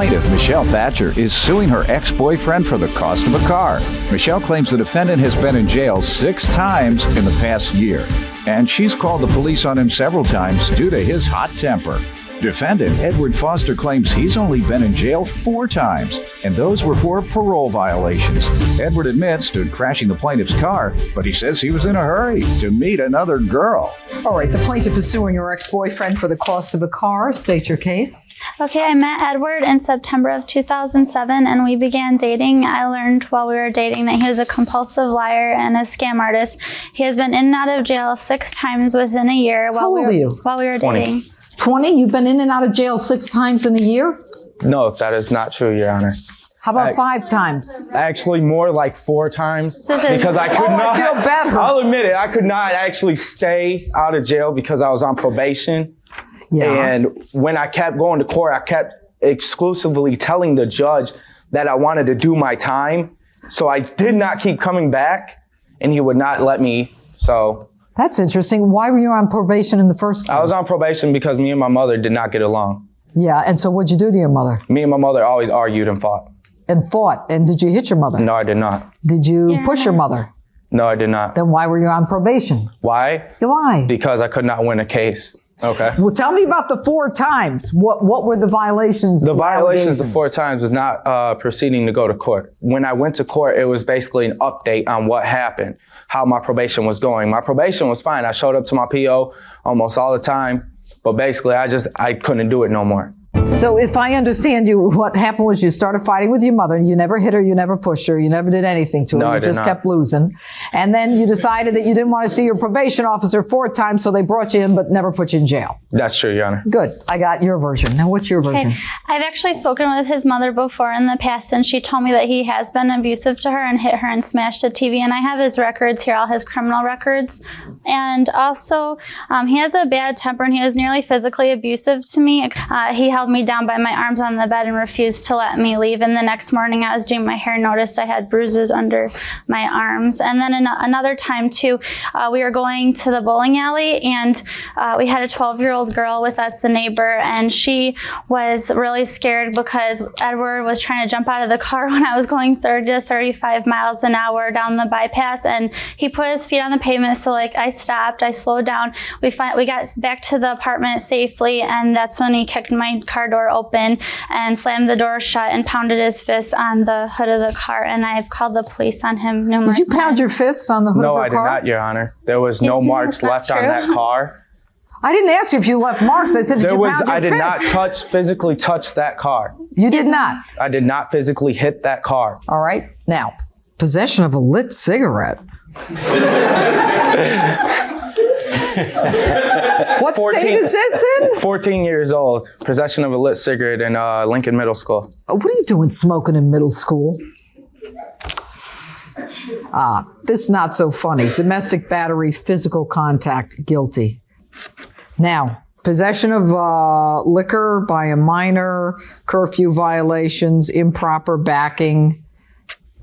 Plaintiff, Michelle Thatcher, is suing her ex-boyfriend for the cost of a car. Michelle claims the defendant has been in jail 6 times in the past year, and she's called the police on him several times due to his hot temper. Defendant Edward Foster claims he's only been in jail 4 times, and those were for parole violations. Edward admits to crashing the plaintiff's car, but he says he was in a hurry to meet another girl. All right, the plaintiff is suing her ex-boyfriend for the cost of a car. State your case. Okay, I met Edward in September of 2007, and we began dating. I learned while we were dating that he was a compulsive liar and a scam artist. He has been in and out of jail 6 times within a year. How old are you? While we were 20. dating. 20? You've been in and out of jail 6 times in a year? No, that is not true, Your Honor. How about 5 times? Actually, more like 4 times. Because I could not. I feel better. I'll admit it. I could not actually stay out of jail because I was on probation. Yeah. And when I kept going to court, I kept exclusively telling the judge that I wanted to do my time. So I did not keep coming back, and he would not let me. So that's interesting. Why were you on probation in the first place? I was on probation because me and my mother did not get along. Yeah, and so what'd you do to your mother? Me and my mother always argued and fought. And fought. And did you hit your mother? No, I did not. Did you push your mother? No, I did not. Then why were you on probation? Why? Why? Because I could not win a case. Okay. Well, tell me about the 4 times. What were the violations? The violations the 4 times was not proceeding to go to court. When I went to court, it was basically an update on what happened, how my probation was going. My probation was fine. I showed up to my PO almost all the time, but basically I couldn't do it no more. So if I understand you, what happened was you started fighting with your mother. You never hit her, you never pushed her, you never did anything to her. No, you just kept losing. And then you decided that you didn't want to see your probation officer 4 times, so they brought you in but never put you in jail. That's true, Your Honor. Good. I got your version. Now, what's your version? Okay. I've actually spoken with his mother before in the past, and she told me that he has been abusive to her and hit her and smashed the TV. And I have his records here, all his criminal records. And also, he has a bad temper, and he was nearly physically abusive to me. He held me down by my arms on the bed and refused to let me leave. And the next morning I was doing my hair, noticed I had bruises under my arms. And then another time too, we were going to the bowling alley, and we had a 12-year-old girl with us, the neighbor, and she was really scared because Edward was trying to jump out of the car when I was going 30 to 35 miles an hour down the bypass, and he put his feet on the pavement. So like I stopped, I slowed down. We got back to the apartment safely, and that's when he kicked my car door open and slammed the door shut and pounded his fist on the hood of the car. And I've called the police on him numerous times. Did you pound your fists on the hood of her car? No, I did not, Your Honor. There was no marks left on that car. I didn't ask you if you left marks. I said, did you pound your I did fist? not physically touch that car. You did not? I did not physically hit that car. All right. Now, possession of a lit cigarette. What state is this in? 14 years old. Possession of a lit cigarette in Lincoln Middle School. What are you doing smoking in middle school? This is not so funny. Domestic battery, physical contact, guilty. Now, possession of liquor by a minor, curfew violations, improper backing.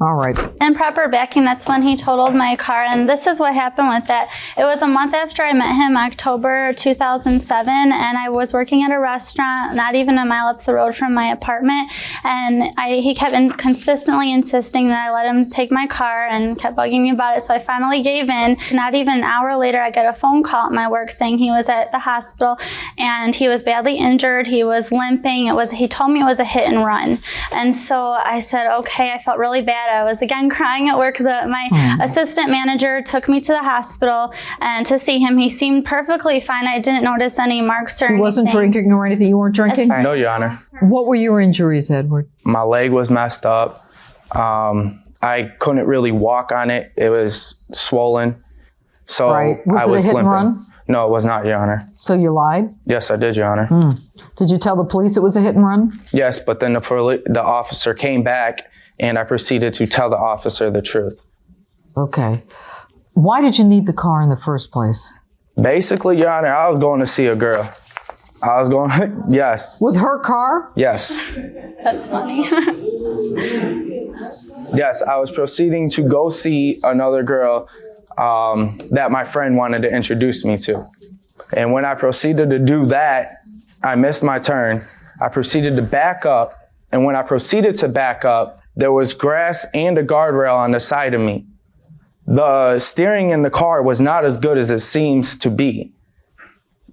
All right. Improper backing, that's when he totaled my car. And this is what happened with that. It was a month after I met him, October 2007, and I was working at a restaurant not even a mile up the road from my apartment. And he kept consistently insisting that I let him take my car and kept bugging me about it. So I finally gave in. Not even an hour later, I got a phone call at my work saying he was at the hospital and he was badly injured. He was limping. He told me it was a hit and run. And so I said, okay, I felt really bad. I was again crying at work. My assistant manager took me to the hospital and to see him. He seemed perfectly fine. I didn't notice any marks or anything. He wasn't drinking or anything? You weren't drinking? No, Your Honor. What were your injuries, Edward? My leg was messed up. I couldn't really walk on it. It was swollen. So right. Was I it was a hit limping. and run? No, it was not, Your Honor. So you lied? Yes, I did, Your Honor. Did you tell the police it was a hit and run? Yes, but then the officer came back and I proceeded to tell the officer the truth. Okay. Why did you need the car in the first place? Basically, Your Honor, I was going to see a girl. I was going, yes. With her car? Yes. That's funny. Yes, I was proceeding to go see another girl that my friend wanted to introduce me to. And when I proceeded to do that, I missed my turn. I proceeded to back up And when I proceeded to back up, there was grass and a guardrail on the side of me. The steering in the car was not as good as it seems to be.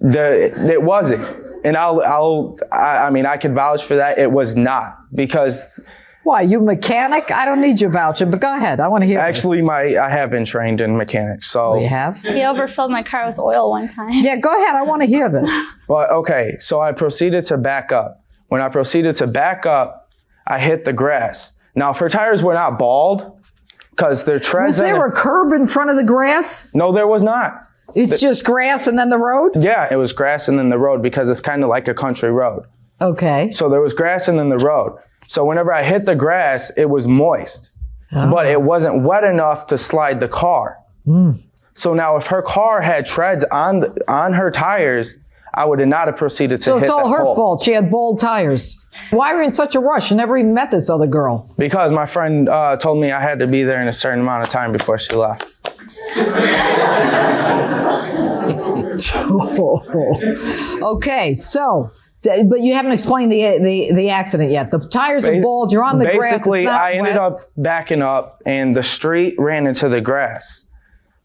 It wasn't. And I mean, I could vouch for that. It was not, because... Why, you mechanic? I don't need your voucher, but go ahead. I want to hear actually this. I have been trained in mechanics, so... You have? He overfilled my car with oil one time. Yeah, go ahead. I want to hear this. But okay, so I proceeded to back up. When I proceeded to back up, I hit the grass. Now, if her tires were not bald, because they're treads... Was there a curb in front of the grass? No, there was not. It's just grass and then the road? Yeah, it was grass and then the road, because it's kind of like a country road. Okay. So there was grass and then the road. So whenever I hit the grass, it was moist, but it wasn't wet enough to slide the car. So now if her car had treads on her tires, I would not have proceeded to hit that So it's all her pole. fault. She had bald tires. Why were you in such a rush? You never even met this other girl. Because my friend told me I had to be there in a certain amount of time before she left. Okay, so... But you haven't explained the accident yet. The tires are bald. You're on the grass. Basically, I ended wet. up backing up, and the street ran into the grass.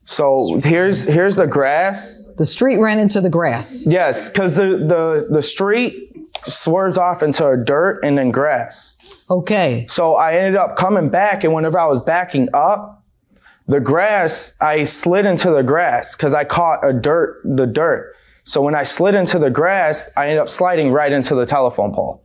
So here's the grass. The street ran into the grass. Yes, because the street swerves off into dirt and then grass. Okay. So I ended up coming back, and whenever I was backing up, the grass, I slid into the grass because I caught the dirt. So when I slid into the grass, I ended up sliding right into the telephone pole.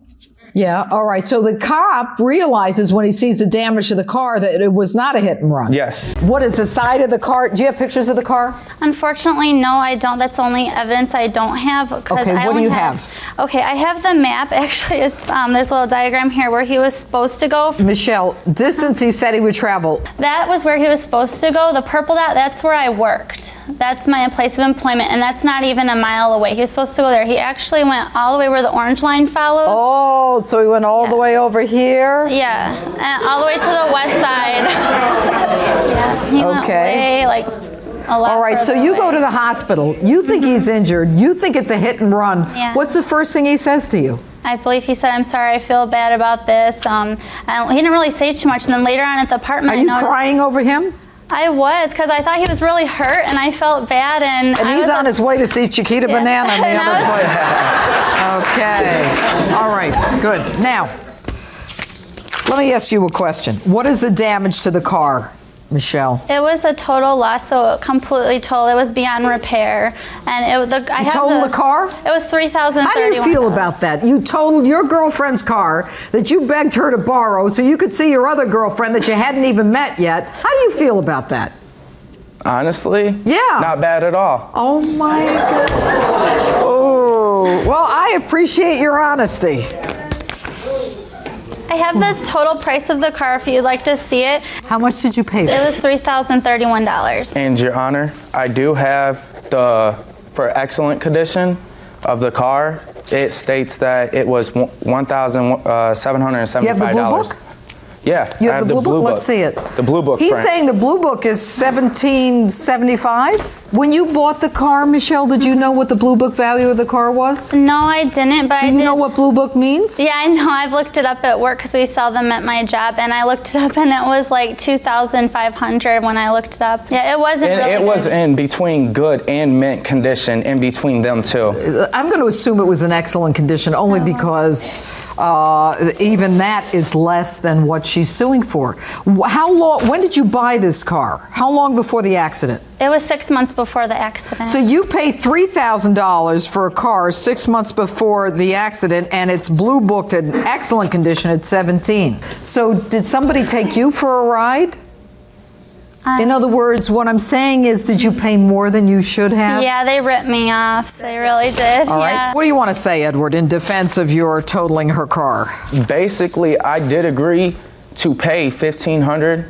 Yeah, all right. So the cop realizes when he sees the damage to the car that it was not a hit and run. Yes. What is the side of the car? Do you have pictures of the car? Unfortunately, no, I don't. That's the only evidence I don't have. Okay, what do you have? Okay, I have the map. Actually, it's there's a little diagram here where he was supposed to go. Michelle, distance he said he would travel. That was where he was supposed to go. The purple dot, that's where I worked. That's my place of employment, and that's not even a mile away. He was supposed to go there. He actually went all the way where the orange line follows. Oh, so he went all the way over here? Yeah, and all the way to the west side. Yeah, he went way, like, a lot All right, so further you away. go to the hospital. You think he's injured. You think it's a hit and run. Yeah. What's the first thing he says to you? I believe he said, "I'm sorry, I feel bad about this." And he didn't really say too much. And then later on at the apartment, Are I you noticed- crying over him? I was, because I thought he was really hurt, and I felt bad. And And I he's was on his way to see Chiquita Banana in the And other I was- place. Okay. All right. Good. Now, let me ask you a question. What is the damage to the car, Michelle? It was a total loss, so completely total. It was beyond repair, and I You totaled the car? It was $3,031. How do you feel about that? You totaled your girlfriend's car that you begged her to borrow so you could see your other girlfriend that you hadn't even met yet. How do you feel about that? Honestly? Yeah. Not bad at all. Oh my God. Oh, well, I appreciate your honesty. I have the total price of the car if you'd like to see it. How much did you pay for It it? was $3,031. And Your Honor, I do have for excellent condition of the car, it states that it was $1,775. You have the blue book? Yeah, You I have the blue book? Let's see it. The blue book He's print. saying the blue book is $1,775. When you bought the car, Michelle, did you know what the blue book value of the car was? No, I didn't, but Do I you did. know what blue book means? Yeah, I know. I've looked it up at work because we sell them at my job, and I looked it up, and it was like $2,500 when I looked it up. Yeah, it wasn't And really it was good. in between good and mint condition in between them two. I'm going to assume it was in excellent condition only because even that is less than what she's suing for. How long? When did you buy this car? How long before the accident? It was 6 months before the accident. So you paid $3,000 for a car 6 months before the accident, and it's blue booked in excellent condition at $17,000. So did somebody take you for a ride? In other words, what I'm saying is, did you pay more than you should have? Yeah, they ripped me off. They really did. All right. Yeah. What do you want to say, Edward, in defense of your totaling her car? Basically, I did agree to pay $1,500.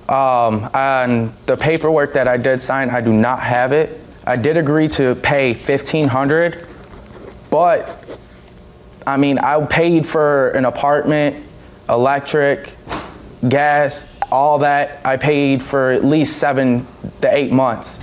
On the paperwork that I did sign, I do not have it. I did agree to pay $1,500, but I mean, I paid for an apartment, electric, gas, all that. I paid for at least 7 to 8 months.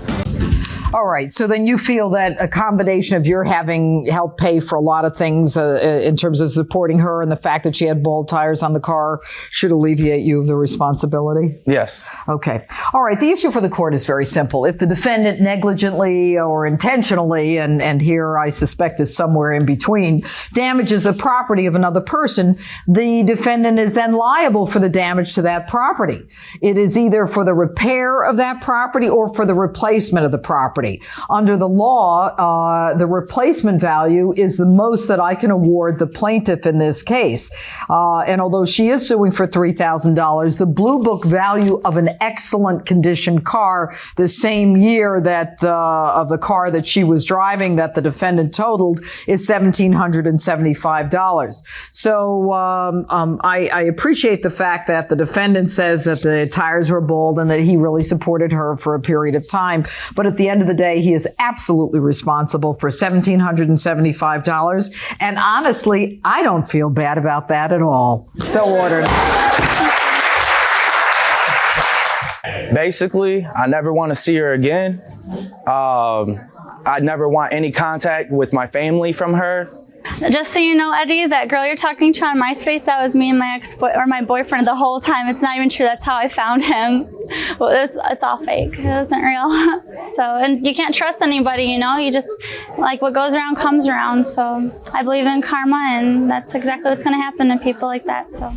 All right. So then you feel that a combination of your having helped pay for a lot of things in terms of supporting her and the fact that she had bald tires on the car should alleviate you of the responsibility? Yes. Okay. All right. The issue for the court is very simple. If the defendant negligently or intentionally, and here I suspect is somewhere in between, damages the property of another person, the defendant is then liable for the damage to that property. It is either for the repair of that property or for the replacement of the property. Under the law, the replacement value is the most that I can award the plaintiff in this case. And although she is suing for $3,000, the Blue Book value of an excellent condition car the same year that of the car that she was driving that the defendant totaled is $1,775. So I appreciate the fact that the defendant says that the tires were bald and that he really supported her for a period of time. But at the end of the day, he is absolutely responsible for $1,775. And honestly, I don't feel bad about that at all. So ordered. Basically, I never want to see her again. I never want any contact with my family from her. Just so you know, Eddie, that girl you're talking to on MySpace, that was me and my my boyfriend the whole time. It's not even true. That's how I found him. Well, it's all fake. It wasn't real. So, and you can't trust anybody, you know. You just, like, what goes around comes around. So I believe in karma, and that's exactly what's going to happen to people like that. So.